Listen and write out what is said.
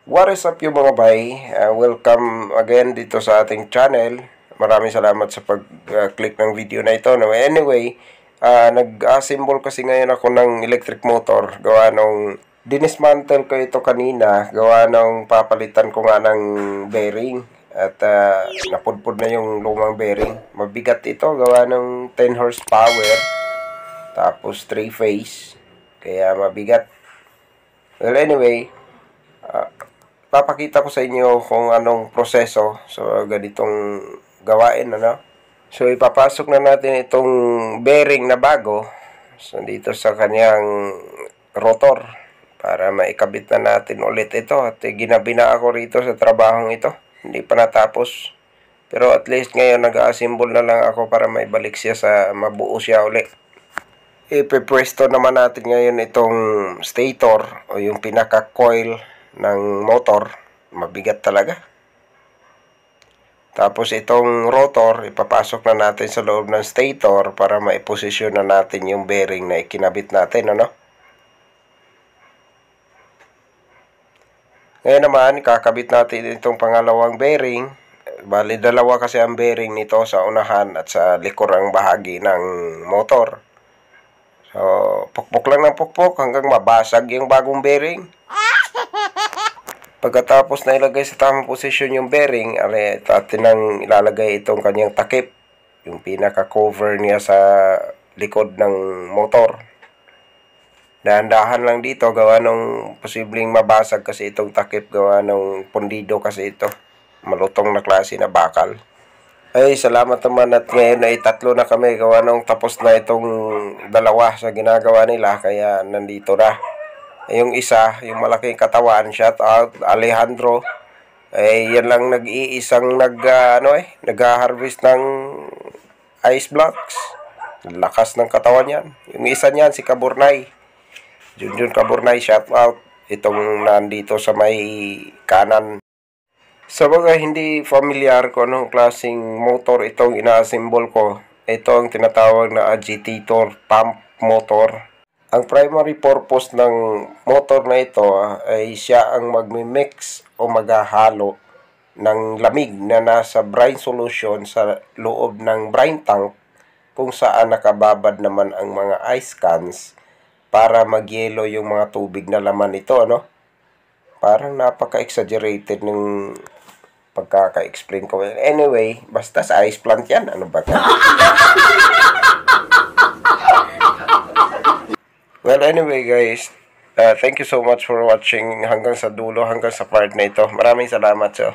What is up yung mga bay? Welcome again dito sa ating channel. Maraming salamat sa pag-click ng video na ito. No? Anyway, nag-assemble kasi ngayon ako ng electric motor. Gawa nung dinismantle ko ito kanina. Gawa nung papalitan ko nga ng bearing. At napudpud na yung lumang bearing. Mabigat ito. Gawa ng 10 horsepower. Tapos 3 phase. Kaya mabigat. Well, anyway, papakita ko sa inyo kung anong proseso so ganitong gawain, ano. So ipapasok na natin itong bearing na bago dito sa kanyang rotor para maikabit na natin ulit ito. At ginabi na ako rito sa trabahong ito, hindi pa natapos, pero at least ngayon nag-assemble na lang ako para maibalik siya sa mabuo siya ulit. Ipepwesto naman natin ngayon itong stator o yung pinaka coil ng motor. Mabigat talaga. Tapos itong rotor ipapasok na natin sa loob ng stator para maiposisyon na natin yung bearing na ikinabit natin, ano. Ngayon naman kakabit natin itong pangalawang bearing. Bali dalawa kasi ang bearing nito, sa unahan at sa likurang bahagi ng motor. So pukpok lang ng pukpok hanggang mabasag yung bagong bearing. Pagkatapos na ilagay sa tamang posisyon yung bearing, atin nang ilalagay itong kanyang takip, yung pinaka-cover niya sa likod ng motor. Dahan-dahan lang dito, gawa nung posibleng mabasag kasi itong takip, gawa nung pundido kasi ito. Malutong na klase na bakal. Ay, salamat naman at ngayon ay 3 na kami, gawa nung tapos na itong dalawa sa ginagawa nila, kaya nandito na. Yung isa, yung malaking katawan, shout out Alejandro, yan lang nag-iisang nag-harvest ng ice blocks. Lakas ng katawan yan. Yung isa niyan si Kaburnay, Junjun Kaburnay, shout out. Itong nandito sa may kanan. Sa mga hindi familiar kung anong klaseng motor itong ina-assemble ko, ito ang tinatawag na agitator pump motor. Ang primary purpose ng motor na ito ay siya ang magmi-mix o maghahalo ng lamig na nasa brine solution sa loob ng brine tank, kung saan nakababad naman ang mga ice cans para magyelo yung mga tubig na laman nito, ano? Parang napaka-exaggerated ng pagkaka-explain ko. Anyway, basta sa ice plant yan. Ano ba ka? Well, anyway guys, thank you so much for watching hanggang sa dulo, hanggang sa part na ito. Maraming salamat. So